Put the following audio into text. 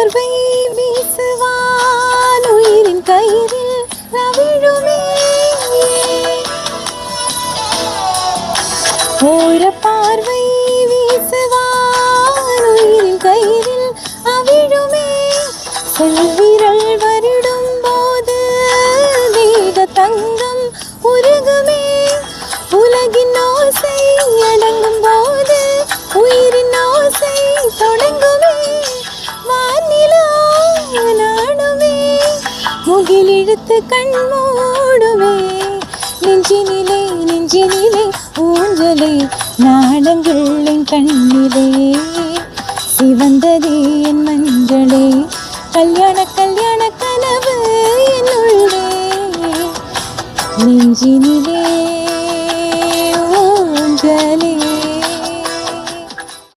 பார்வை வீசுவான் உயிரின் கயிறில் ரவிழுமே. ஓர பார்வை வீசுவான் உயிரின் கயிறில் அவிழுமே. செல்விரல் வருடும் போது வேத தங்கம் உருகுமே. உலகின் ஓசை அடங்கும் போது உயிரின் ஓசை தொடங்குமே. வானிலா நாடுமே, முகிலிழுத்து கண் மூடுமே. நெஞ்சினிலே நெஞ்சினிலே ஊஞ்சலே நாடங்கள் என் கண்ணிலே. சிவந்ததே என் மஞ்சளே, கல்யாண கல்யாண கனவு என்னுள்ளே. நெஞ்சினிலே